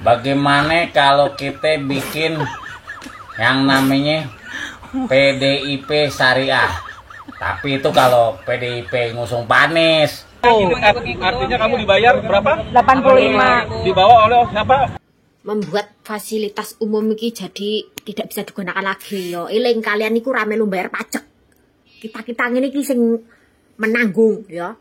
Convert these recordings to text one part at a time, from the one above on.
Bagaimana kalau kita bikin yang namanya PDIP Syariah? Tapi itu kalau PDIP ngusung Anies. Artinya kamu dibayar berapa? 85. Dibawa oleh siapa? Membuat fasilitas umum ini jadi tidak bisa digunakan lagi yo. Eling kalian niku rame lu bayar pajak. Kita ngene iki sing menanggung ya.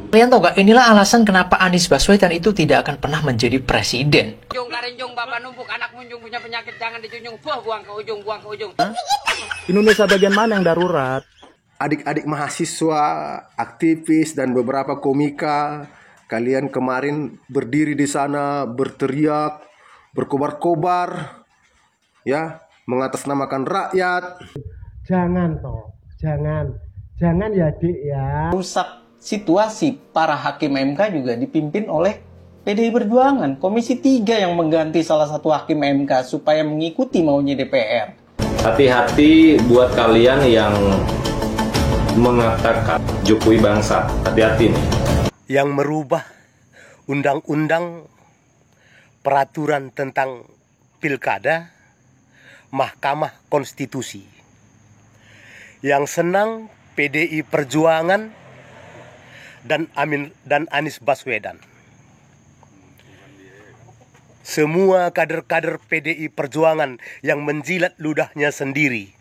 Kalian tahu gak, inilah alasan kenapa Anies Baswedan itu tidak akan pernah menjadi presiden. Jung karenjung bapak numpuk anak munjung punya penyakit jangan dijunjung, buang ke ujung. Indonesia bagian mana yang darurat? Adik-adik mahasiswa, aktivis dan beberapa komika, kalian kemarin berdiri di sana berteriak, berkobar-kobar, ya, mengatasnamakan rakyat. Jangan toh, jangan ya Dik ya. Rusak situasi para hakim MK juga dipimpin oleh PDI Perjuangan. Komisi 3 yang mengganti salah satu hakim MK supaya mengikuti maunya DPR. Hati-hati buat kalian yang mengatakan Jokowi bangsa. Hati-hati nih. Yang merubah undang-undang peraturan tentang pilkada, Mahkamah Konstitusi. Yang senang PDI Perjuangan dan Anies Baswedan. Semua kader-kader PDI Perjuangan yang menjilat ludahnya sendiri.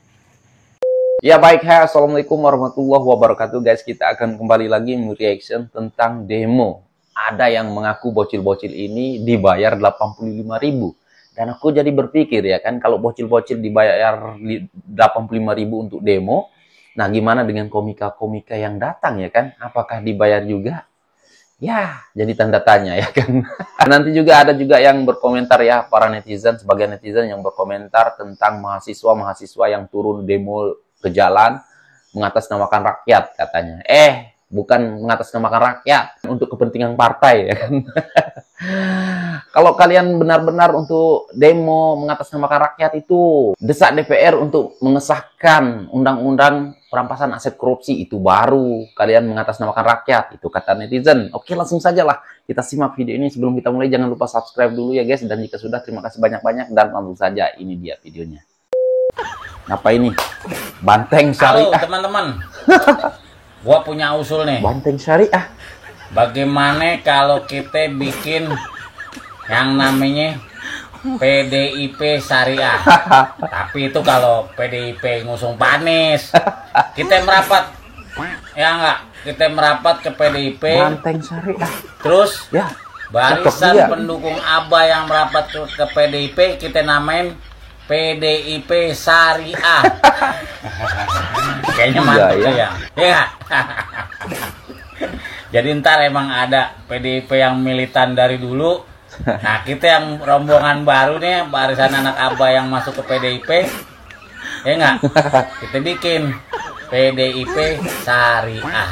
Ya baik, assalamualaikum warahmatullahi wabarakatuh guys. Kita akan kembali lagi mereaction tentang demo. Ada yang mengaku bocil-bocil ini dibayar 85.000. Dan aku jadi berpikir ya kan, kalau bocil-bocil dibayar 85.000 untuk demo, nah gimana dengan komika-komika yang datang ya kan? Apakah dibayar juga? Ya, jadi tanda tanya ya kan. Nanti juga ada juga yang berkomentar ya, para netizen, sebagian netizen yang berkomentar tentang mahasiswa-mahasiswa yang turun demo ke jalan mengatasnamakan rakyat katanya. Bukan mengatasnamakan rakyat, untuk kepentingan partai ya kan. Kalau kalian benar-benar untuk demo mengatasnamakan rakyat itu, desak DPR untuk mengesahkan undang-undang perampasan aset korupsi, itu baru kalian mengatasnamakan rakyat, itu kata netizen. Oke, langsung saja lah kita simak video ini. Sebelum kita mulai, jangan lupa subscribe dulu ya guys, dan jika sudah, terima kasih banyak-banyak. Dan langsung saja, ini dia videonya. Apa ini? Banteng Syariah. Halo teman-teman. Gua punya usul nih. Banteng Syariah. Bagaimana kalau kita bikin yang namanya PDIP Syariah? Tapi itu kalau PDIP ngusung Anies. Kita merapat, ya enggak? Kita merapat ke PDIP. Banteng Syariah. Terus ya, barisan pendukung ABA yang merapat ke PDIP kita namain PDIP Syariah. Kayaknya mantap ya. Ya. Jadi ntar emang ada PDIP yang militan dari dulu. Nah, kita yang rombongan baru nih, barisan anak ABA yang masuk ke PDIP. Ya enggak? Kita bikin PDIP Syariah.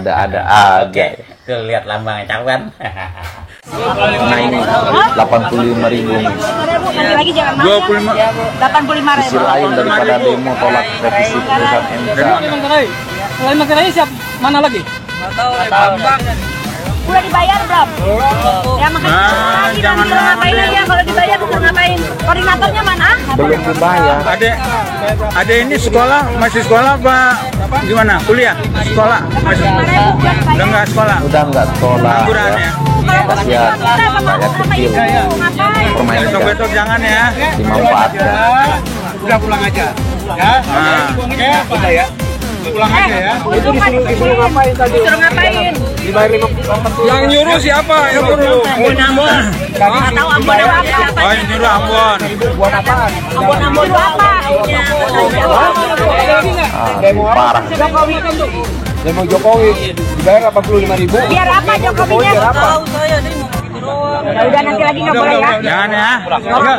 Ada. Oke, tuh lihat lambangnya, cakep kan? Nah ini 85.000 nih. Nanti lagi jangan mahal. 85.000. Sisi lain daripada demo tolak revisi putusan MK. Selain Manggarai siap mana lagi? Udah dibayar belum? Ya makanya jangan ngapain aja kalau dibayar udah ngapain? Koordinatornya mana? Belum dibayar. Ada ini sekolah, masih sekolah apa gimana? Kuliah? Sekolah? Masih udah enggak sekolah? Udah enggak sekolah. Liburan ya? Kasihan, rakyat kecil. Permainan Besok-besok jangan ya. dimanfaatkan. Udah pulang aja. Ya? Udah ya. Pulang aja ya. Itu disuruh ngapain tadi? Disuruh ngapain? Dibayar 50. Yang nyuruh siapa? Yang nyuruh? Ambon. Nggak tahu Ambon apa. Oh, yang nyuruh Ambon. Buat apaan? Ambon apa? Demo apa? Parah. Jokowi. Demo Jokowi. Dibayar 85.000. Biar apa Jokowinya? Biar apa? Udah nanti lagi nggak boleh ya. Jangan ya. Udah.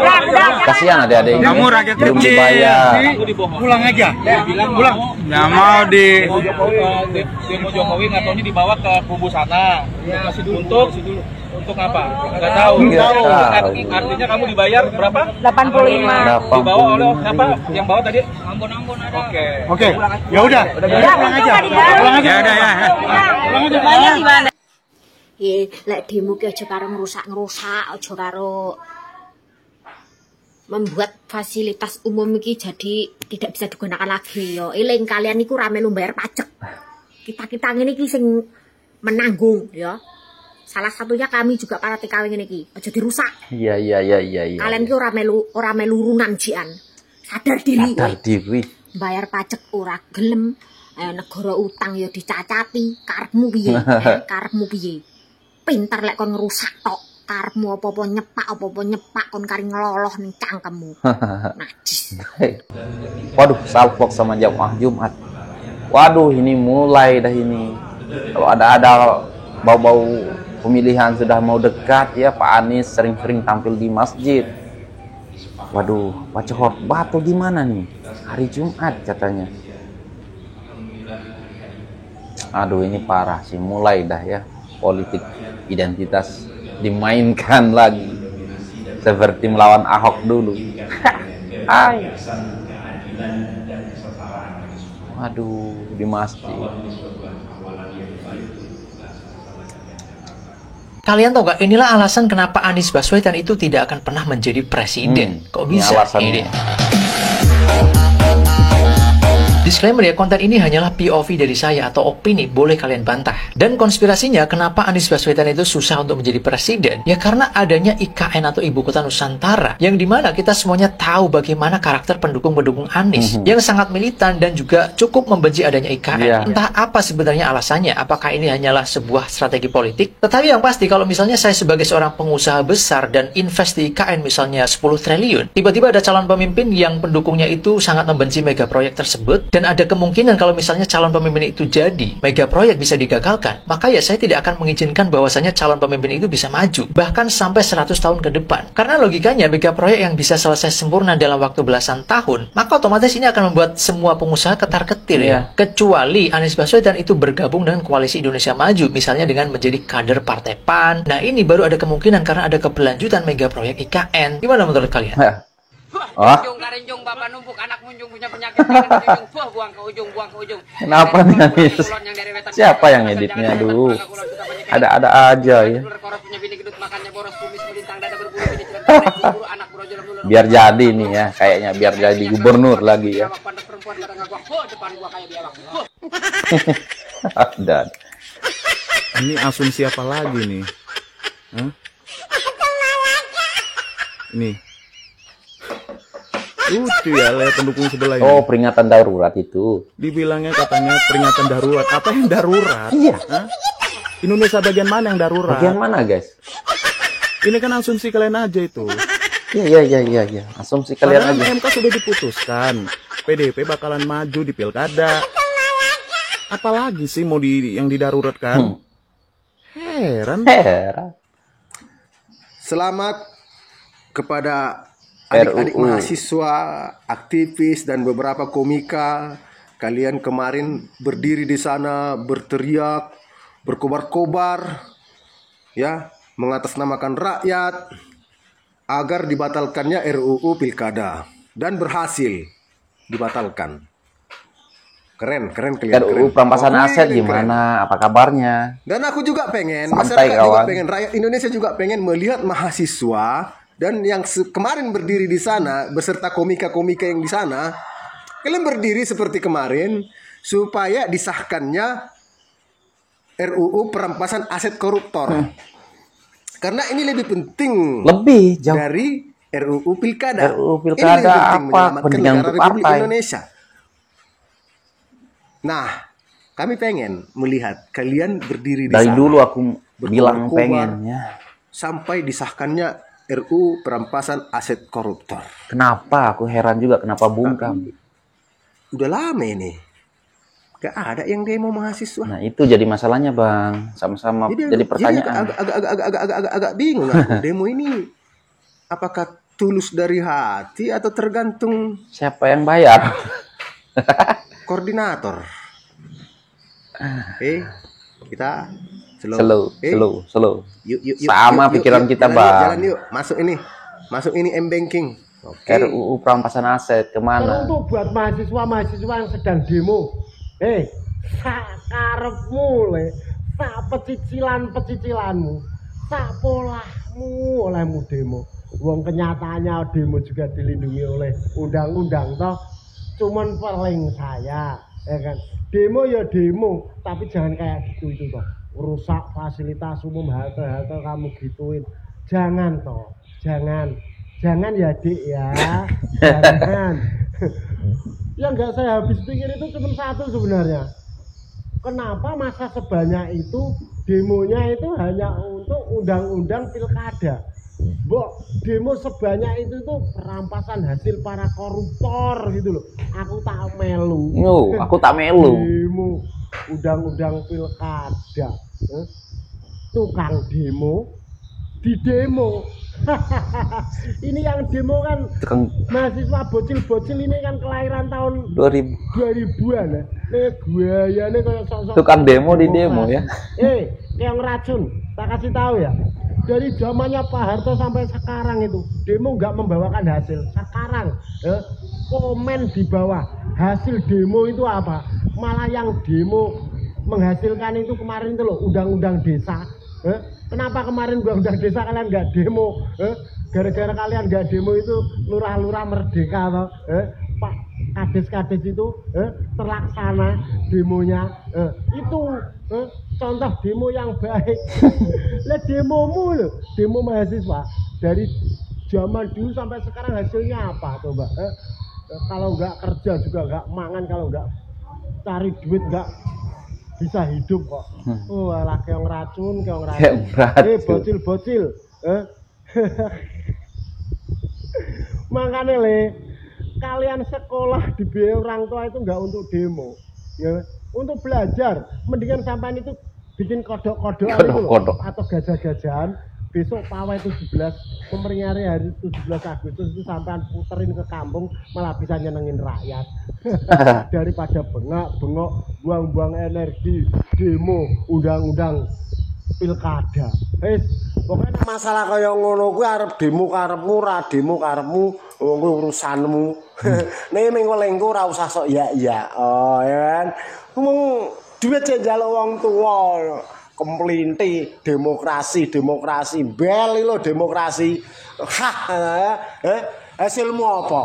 Kasihan adik-adik ini Kamu rakyat belum kecil. dibayar. Pulang aja. Pulang. Nggak mau di Demo Jokowi nggak taunya dibawa ke kubu sana. Untuk apa? Nggak tahu. Artinya kamu dibayar berapa? 85. Dibawa oleh siapa? Yang bawa tadi? Ambon ada. Oke. Ya udah. Pulang aja. Ya udah ya. Pulang aja. Bayar di mana? Lek demo ki aja karo ngerusak-ngerusak, aja karo membuat fasilitas umum iki jadi tidak bisa digunakan lagi yo. Eling kalian niku ra melu bayar pajak. Kita ngene iki sing menanggung ya. Salah satunya kami juga para TKW ngene iki. Aja dirusak. Iya. Kalian ki ora melu urunan jian. Sadar diri. Sadar diri. Bayar pajak ora gelem. Negara utang ya dicacati. Karepmu piye? Karepmu piye? Pinter lek kon ngerusak tok. Karepmu apa-apa nyepak kon kari ngeloloh ning cangkemmu. Najis. Waduh, salpok sama jamaah Jumat. Waduh, ini mulai dah ini. Kalau ada bau-bau pemilihan sudah mau dekat ya, Pak Anies sering-sering tampil di masjid. Waduh, baca khotbah atau gimana nih? Hari Jumat katanya. Aduh, ini parah sih, mulai dah ya. Politik identitas dimainkan lagi seperti melawan Ahok dulu. Aduh, di masjid. Kalian tahu gak, inilah alasan kenapa Anies Baswedan itu tidak akan pernah menjadi presiden. Kok bisa? Ini disclaimer ya, konten ini hanyalah POV dari saya atau opini, boleh kalian bantah. Dan konspirasinya, kenapa Anies Baswedan itu susah untuk menjadi presiden? Ya karena adanya IKN atau Ibu Kota Nusantara, yang dimana kita semuanya tahu bagaimana karakter pendukung-pendukung Anies, yang sangat militan dan juga cukup membenci adanya IKN. Entah apa sebenarnya alasannya, apakah ini hanyalah sebuah strategi politik? Tetapi yang pasti, kalau misalnya saya sebagai seorang pengusaha besar dan invest di IKN misalnya 10 triliun, tiba-tiba ada calon pemimpin yang pendukungnya itu sangat membenci mega proyek tersebut, dan ada kemungkinan kalau misalnya calon pemimpin itu jadi, mega proyek bisa digagalkan, maka ya saya tidak akan mengizinkan bahwasanya calon pemimpin itu bisa maju, bahkan sampai 100 tahun ke depan. Karena logikanya mega proyek yang bisa selesai sempurna dalam waktu belasan tahun, maka otomatis ini akan membuat semua pengusaha ketar-ketir ya. Kecuali Anies Baswedan itu bergabung dengan Koalisi Indonesia Maju, misalnya dengan menjadi kader Partai PAN. Nah ini baru ada kemungkinan karena ada keberlanjutan mega proyek IKN. Gimana menurut kalian? Ujung karenjung bapak numpuk anak munjung punya penyakit jangan dijunjung buang ke ujung Kenapa nih Anies? Siapa yang editnya dulu? Ada aja ya. Biar jadi nih ya, kayaknya biar jadi gubernur lagi ya. Dan ini asumsi apa lagi nih? Nih. Lucu ya, lihat pendukung sebelah ini. Oh, peringatan darurat itu. Dibilangnya katanya peringatan darurat. Apa yang darurat? Iya. Indonesia bagian mana yang darurat? Bagian mana, guys? Ini kan asumsi kalian aja itu. Iya. Asumsi kalian aja. MK sudah diputuskan. PDIP bakalan maju di pilkada. Apalagi sih mau yang didaruratkan? Heran. Selamat kepada adik-adik mahasiswa, aktivis, dan beberapa komika. Kalian kemarin berdiri di sana, berteriak, berkobar-kobar, ya, mengatasnamakan rakyat agar dibatalkannya RUU Pilkada, dan berhasil dibatalkan. Keren kalian. RUU perampasan aset gimana? Apa kabarnya? Dan aku juga pengen, Santai, masyarakat kawan. juga pengen, rakyat Indonesia juga pengen melihat mahasiswa dan yang kemarin berdiri di sana beserta komika-komika yang di sana, kalian berdiri seperti kemarin supaya disahkannya RUU perampasan aset koruptor. Karena ini lebih penting jauh dari RUU Pilkada. RUU Ini lebih Pilkada penting apa? menyelamatkan Kepentingan negara untuk Republik partai. Indonesia. Nah, kami pengen melihat kalian berdiri di Dari sana. dulu aku bilang berkobar-kobar pengennya. sampai disahkannya RUU perampasan aset koruptor. Kenapa? Aku heran juga kenapa bungkam. Udah lama ini. Gak ada yang demo mahasiswa. Nah itu jadi masalahnya bang. Sama-sama jadi pertanyaan. Agak bingung aku. Demo ini apakah tulus dari hati atau tergantung siapa yang bayar? Koordinator. Kita slow. Yuk, Sama pikiran kita bang. Jalan yuk, masuk ini M-Banking. RUU perampasan aset kemana? Untuk buat mahasiswa yang sedang demo, sakarepmu le, sak pecicilanmu, sak polahmu olehmu demo. Wong kenyataannya demo juga dilindungi oleh undang-undang toh. Cuman paling saya, ya kan. Demo ya demo, tapi jangan kayak gitu itu toh. Rusak fasilitas umum halte-halte kamu gituin. Jangan toh, jangan ya Dik ya, jangan. Yang nggak saya habis pikir itu cuma satu sebenarnya. Kenapa masa sebanyak itu demonya itu hanya untuk undang-undang pilkada? Demo sebanyak itu tuh perampasan hasil para koruptor gitu loh. Aku tak melu. Aku tak melu. Demo undang-undang pilkada. Tukang demo di demo. Ini yang demo kan mahasiswa bocil-bocil ini kan kelahiran tahun 2000-an ya. Guayane kayak sok-sok tukang demo di demo ya. Yang racun, tak kasih tahu ya. Dari zamannya Pak Harto sampai sekarang itu demo nggak membawakan hasil. Sekarang komen di bawah hasil demo itu apa? Malah yang demo menghasilkan itu kemarin itu loh undang-undang desa. Kenapa kemarin undang-undang desa kalian nggak demo? Gara-gara kalian nggak demo itu lurah-lurah merdeka toh? Pak kades-kades itu terlaksana demonya. Itu contoh demo yang baik. Lah demomu loh, demo mahasiswa dari zaman dulu sampai sekarang hasilnya apa coba? Kalau nggak kerja juga nggak mangan, kalau nggak cari duit nggak bisa hidup kok. Alah keong racun. Bocil-bocil. Makanya kalian sekolah dibiayai orang tua itu nggak untuk demo, ya, untuk belajar. Mendingan sampai itu bikin kodok-kodokan itu loh, atau gajah-gajahan. Besok pawai 17 memperingati hari 17 Agustus itu sampai puterin ke kampung, malah bisa nyenengin rakyat. Daripada bengok-bengok buang-buang energi demo undang-undang pilkada. Pokoknya masalah kaya ngono kuwi arep demo karepmu, ra demo karepmu, urusanmu. Nek mengko ora usah sok ya. Oh ya kan. Wong duit njaluk wong tuwa. Kemplinti demokrasi bel lo demokrasi. Hasilmu apa?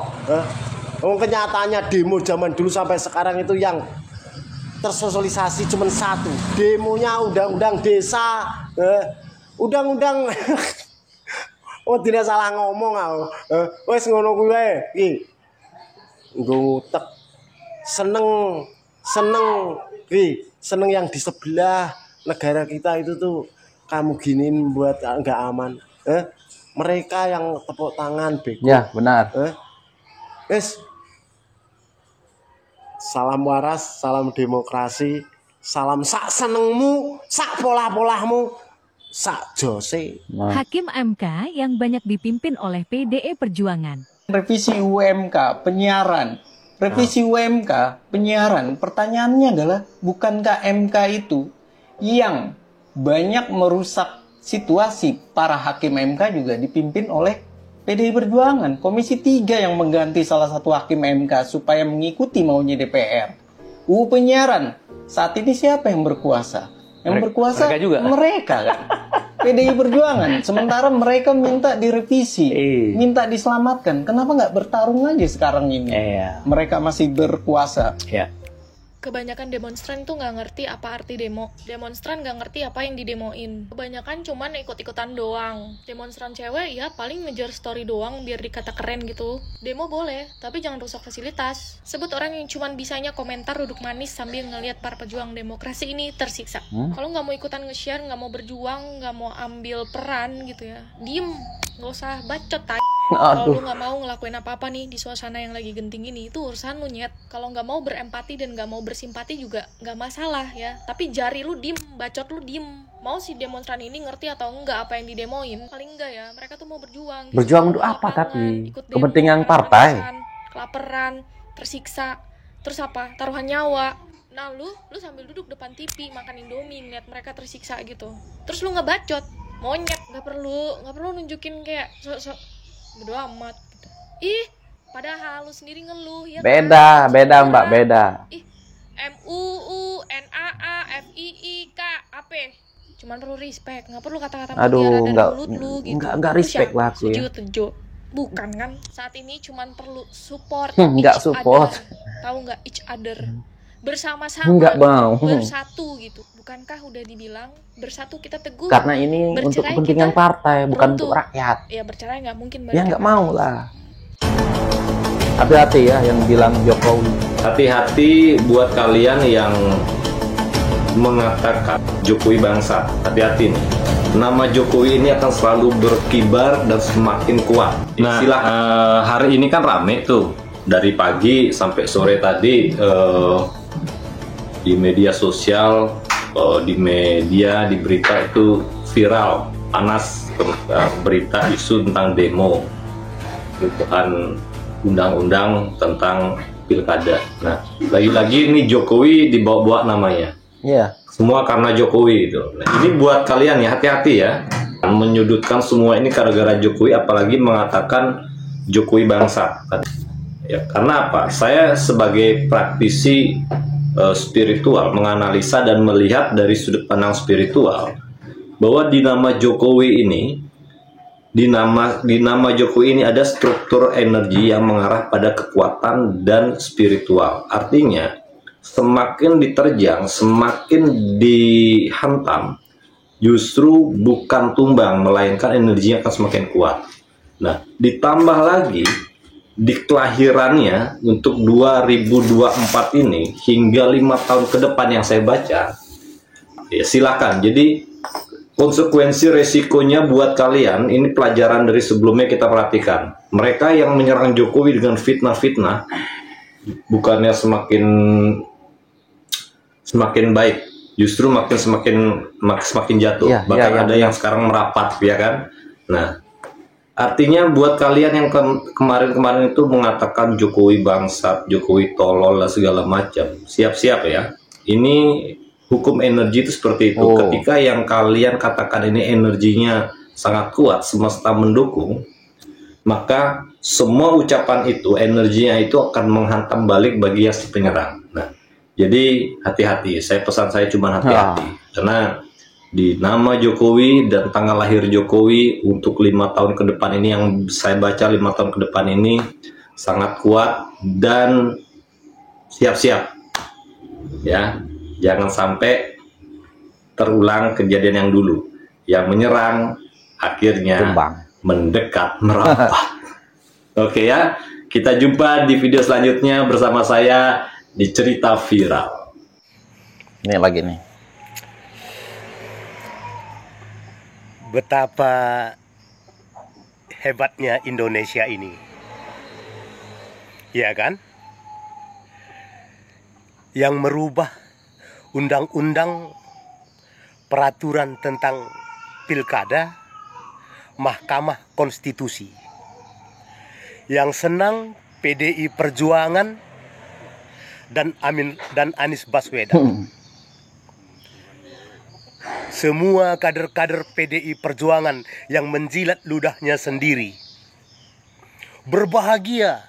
Kenyataannya demo zaman dulu sampai sekarang itu yang tersosialisasi cuma satu, demonya undang-undang desa, undang-undang. Oh tidak salah ngomong aku. Wes ngono kuwi wae. Iki nggo ngutek. Seneng yang di sebelah negara kita itu tuh kamu giniin buat nggak aman. Mereka yang tepuk tangan bego. Ya benar. Salam waras, salam demokrasi, salam sak senengmu, sak polah-polahmu, sak jose. Hakim MK yang banyak dipimpin oleh PDI Perjuangan. Revisi UMK penyiaran. Revisi UMK penyiaran. Pertanyaannya adalah, bukankah MK itu yang banyak merusak situasi? Para hakim MK juga dipimpin oleh PDI Perjuangan. Komisi 3 yang mengganti salah satu hakim MK supaya mengikuti maunya DPR. UU penyiaran. Saat ini siapa yang berkuasa? Yang berkuasa mereka kan. PDI Perjuangan. Sementara mereka minta direvisi, minta diselamatkan. Kenapa nggak bertarung aja sekarang ini? Mereka masih berkuasa. Kebanyakan demonstran tuh nggak ngerti apa arti demo. Demonstran nggak ngerti apa yang didemoin. Kebanyakan cuman ikut-ikutan doang. Demonstran cewek ya paling ngejar story doang biar dikata keren gitu. Demo boleh, tapi jangan rusak fasilitas. Sebut orang yang cuman bisanya komentar duduk manis sambil ngelihat para pejuang demokrasi ini tersiksa. Kalau nggak mau ikutan nge-share, nggak mau berjuang, nggak mau ambil peran gitu ya, diem, nggak usah bacot tai. Kalau lu nggak mau ngelakuin apa-apa nih di suasana yang lagi genting ini, itu urusan lu nyet. Kalau nggak mau berempati dan nggak mau bersimpati juga nggak masalah ya. Tapi jari lu diem, bacot lu diem. Mau si demonstran ini ngerti atau enggak apa yang didemoin? Paling enggak ya, mereka tuh mau berjuang. Berjuang untuk apa tapi? Kepentingan partai. Kelaparan, tersiksa, terus apa? Taruhan nyawa. Nah lu sambil duduk depan TV makan Indomie ngeliat mereka tersiksa gitu. Terus lu nggak bacot, monyet. Nggak perlu nunjukin kayak sok bodo amat gitu. Padahal lu sendiri ngeluh ya. Beda Mbak, beda. MUU, NAA, FII, K, AP. Cuman perlu respect, nggak perlu kata-kata Aduh, mutiara dari nggak, mulut lu gitu. nggak respect lah aku ya. Tejo. Bukan kan? Saat ini cuman perlu support. Nggak support. Tahu nggak each other? Bersama-sama. Nggak mau. Bersatu gitu. Bukankah udah dibilang bersatu kita teguh? Karena ini untuk kepentingan partai, bukan untuk rakyat. Ya bercerai nggak mungkin. Ya nggak mau lah. Hati-hati ya yang bilang Jokowi. Hati-hati buat kalian yang mengatakan Jokowi bangsa. Hati-hati nih. Nama Jokowi ini akan selalu berkibar dan semakin kuat. Nah, hari ini kan rame tuh dari pagi sampai sore tadi di media sosial, di media, di berita itu viral, panas berita isu tentang demo perubahan undang-undang tentang pilkada. Nah, lagi-lagi ini Jokowi dibawa-bawa namanya. Iya. Semua karena Jokowi itu. Nah, ini buat kalian ya, hati-hati ya. Menyudutkan semua ini gara-gara Jokowi, apalagi mengatakan Jokowi bangsa. Ya, karena apa? Saya sebagai praktisi spiritual menganalisa dan melihat dari sudut pandang spiritual bahwa di nama Jokowi ini, di nama Jokowi ini ada struktur energi yang mengarah pada kekuatan dan spiritual. Artinya semakin diterjang, semakin dihantam, justru bukan tumbang, melainkan energinya akan semakin kuat. Nah, ditambah lagi di kelahirannya untuk 2024 ini hingga 5 tahun ke depan yang saya baca, ya silakan. Jadi konsekuensi resikonya buat kalian, ini pelajaran dari sebelumnya kita perhatikan. Mereka yang menyerang Jokowi dengan fitnah-fitnah, bukannya semakin baik, justru semakin jatuh. Ya, bahkan ya, ada yang sekarang merapat, ya kan? Nah, artinya buat kalian yang kemarin-kemarin itu mengatakan Jokowi bangsat, Jokowi tolol lah segala macam, siap-siap ya. Ini hukum energi itu seperti itu. Ketika yang kalian katakan ini energinya sangat kuat, semesta mendukung, maka semua ucapan itu, energinya itu akan menghantam balik bagi yang si penyerang. Nah, jadi hati-hati. Pesan saya cuma hati-hati. Karena di nama Jokowi dan tanggal lahir Jokowi untuk 5 tahun ke depan ini, yang saya baca 5 tahun ke depan ini sangat kuat dan siap-siap. Ya, jangan sampai terulang kejadian yang dulu. Yang menyerang akhirnya mendekat, merapat. Oke ya, kita jumpa di video selanjutnya bersama saya di Cerita Viral. Ini lagi nih. Betapa hebatnya Indonesia ini. Ya kan? Yang merubah undang-undang peraturan tentang pilkada, Mahkamah Konstitusi. Yang senang PDI Perjuangan dan Anies Baswedan. Semua kader-kader PDI Perjuangan yang menjilat ludahnya sendiri berbahagia.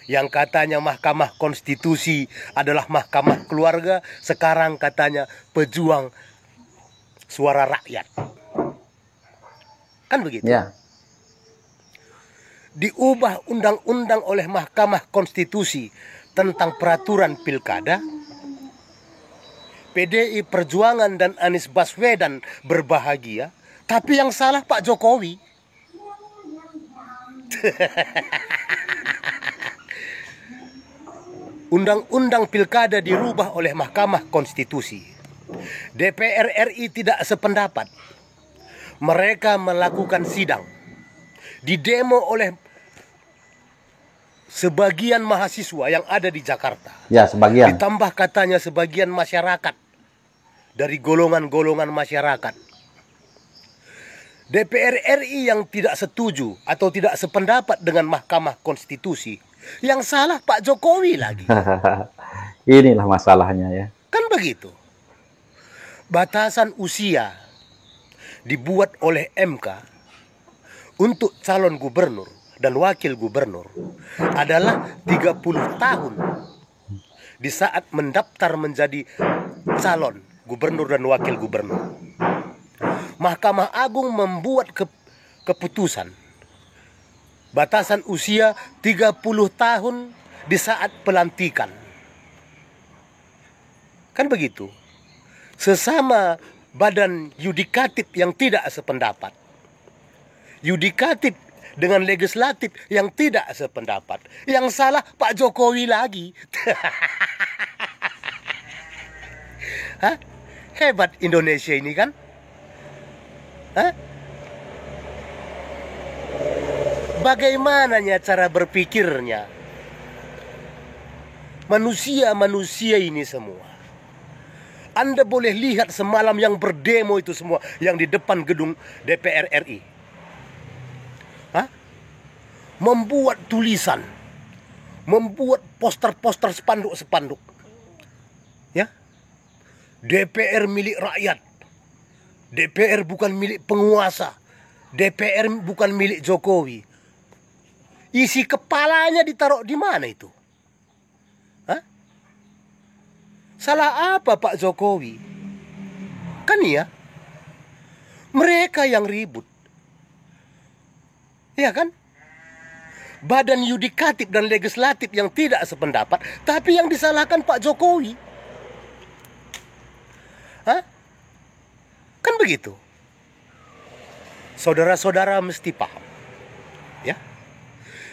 Yang katanya Mahkamah Konstitusi adalah mahkamah keluarga, sekarang katanya pejuang suara rakyat. Kan begitu? Ya. Diubah undang-undang oleh Mahkamah Konstitusi tentang peraturan pilkada, PDI Perjuangan dan Anies Baswedan berbahagia, tapi yang salah Pak Jokowi. Undang-undang pilkada dirubah oleh Mahkamah Konstitusi. DPR RI tidak sependapat. Mereka melakukan sidang. Didemo oleh sebagian mahasiswa yang ada di Jakarta. Ya, sebagian. Ditambah katanya sebagian masyarakat dari golongan-golongan masyarakat. DPR RI yang tidak setuju atau tidak sependapat dengan Mahkamah Konstitusi, yang salah Pak Jokowi lagi. Inilah masalahnya ya. Kan begitu. Batasan usia dibuat oleh MK untuk calon gubernur dan wakil gubernur adalah 30 tahun. di saat mendaftar menjadi calon gubernur dan wakil gubernur. Mahkamah Agung membuat keputusan batasan usia 30 tahun di saat pelantikan. Kan begitu. Sesama badan yudikatif yang tidak sependapat. Yudikatif dengan legislatif yang tidak sependapat. Yang salah Pak Jokowi lagi. Hah? Hebat Indonesia ini kan? Hah? Bagaimananya cara berpikirnya? Manusia-manusia ini semua. Anda boleh lihat semalam yang berdemo itu semua yang di depan gedung DPR RI. Hah? Membuat tulisan, membuat poster-poster spanduk-spanduk. Ya? DPR milik rakyat. DPR bukan milik penguasa. DPR bukan milik Jokowi. Isi kepalanya ditaruh di mana itu? Hah? Salah apa Pak Jokowi? Kan ya? Mereka yang ribut. Ya kan? Badan yudikatif dan legislatif yang tidak sependapat, tapi yang disalahkan Pak Jokowi. Hah? Kan begitu. Saudara-saudara mesti paham. Ya.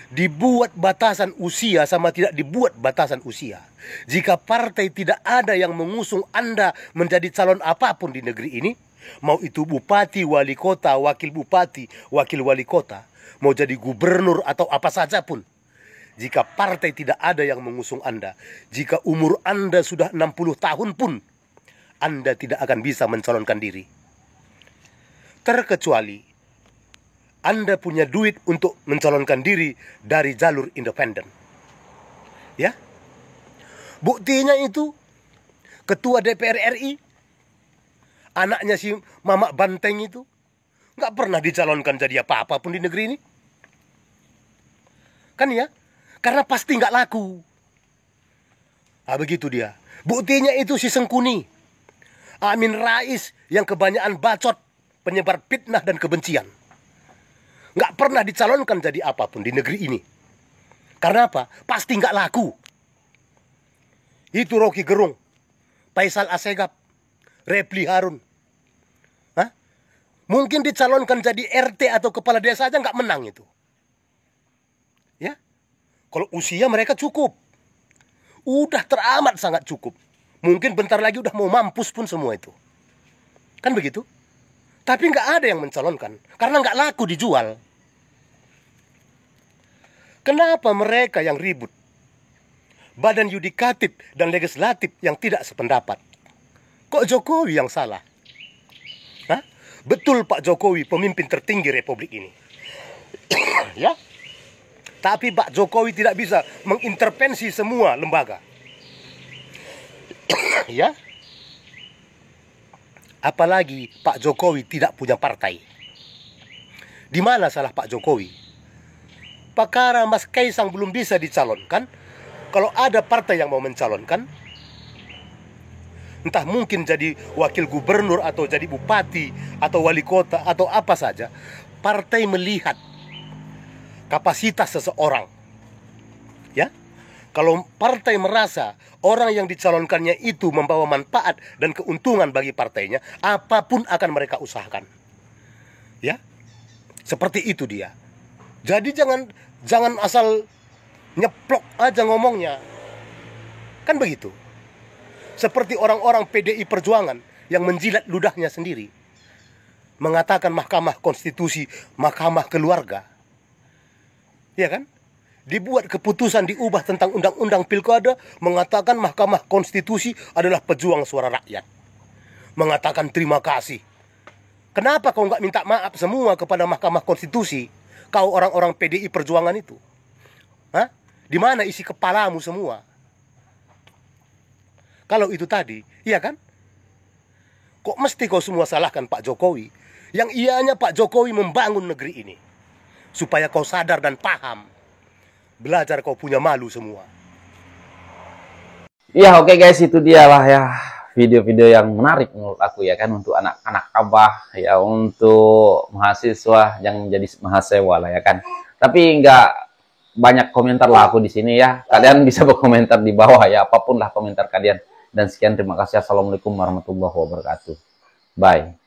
Dibuat batasan usia sama tidak dibuat batasan usia. Jika partai tidak ada yang mengusung Anda menjadi calon apapun di negeri ini, mau itu bupati, wali kota, wakil bupati, wakil wali kota, mau jadi gubernur atau apa saja pun. Jika partai tidak ada yang mengusung Anda, jika umur Anda sudah 60 tahun pun, Anda tidak akan bisa mencalonkan diri. Terkecuali Anda punya duit untuk mencalonkan diri dari jalur independen. Ya. Buktinya itu, Ketua DPR RI, anaknya si Mamak Banteng itu, nggak pernah dicalonkan jadi apa-apa pun di negeri ini. Kan ya? Karena pasti nggak laku. Ah, begitu dia. Buktinya itu si Sengkuni, Amin Rais yang kebanyakan bacot, penyebar fitnah dan kebencian. Nggak pernah dicalonkan jadi apapun di negeri ini. Karena apa? Pasti nggak laku. Itu Rocky Gerung, Faisal Assegaf, Repli Harun. Hah? Mungkin dicalonkan jadi RT atau kepala desa aja nggak menang itu. Ya? Kalau usia mereka cukup. Udah teramat sangat cukup. Mungkin bentar lagi udah mau mampus pun semua itu. Kan begitu? Tapi nggak ada yang mencalonkan. Karena nggak laku dijual. Kenapa mereka yang ribut? Badan yudikatif dan legislatif yang tidak sependapat. Kok Jokowi yang salah? Hah? Betul Pak Jokowi pemimpin tertinggi Republik ini. Ya? Tapi Pak Jokowi tidak bisa mengintervensi semua lembaga. Ya? Apalagi Pak Jokowi tidak punya partai. Di mana salah Pak Jokowi? Perkara Mas Kaisang belum bisa dicalonkan. Kalau ada partai yang mau mencalonkan, entah mungkin jadi wakil gubernur atau jadi bupati atau wali kota atau apa saja, partai melihat kapasitas seseorang. Ya? Kalau partai merasa orang yang dicalonkannya itu membawa manfaat dan keuntungan bagi partainya, apapun akan mereka usahakan. Ya? Seperti itu dia. Jadi jangan asal nyeplok aja ngomongnya. Kan begitu. Seperti orang-orang PDI Perjuangan yang menjilat ludahnya sendiri. Mengatakan Mahkamah Konstitusi, Mahkamah Keluarga. Ya kan? Dibuat keputusan diubah tentang undang-undang pilkada, mengatakan Mahkamah Konstitusi adalah pejuang suara rakyat. Mengatakan terima kasih. Kenapa kau nggak minta maaf semua kepada Mahkamah Konstitusi? Kau orang-orang PDI Perjuangan itu. Hah? Di mana isi kepalamu semua? Kalau itu tadi, iya kan? Kok mesti kau semua salahkan Pak Jokowi? Yang ianya Pak Jokowi membangun negeri ini. Supaya kau sadar dan paham. Belajar kau punya malu semua. Iya, oke guys, itu dia lah ya video-video yang menarik menurut aku ya kan, untuk anak-anak abah ya, untuk mahasiswa yang jadi mahasiswa lah ya kan. Tapi nggak banyak komentar lah aku di sini ya. Kalian bisa berkomentar di bawah ya, apapun lah komentar kalian. Dan sekian, terima kasih. Assalamualaikum warahmatullahi wabarakatuh. Bye.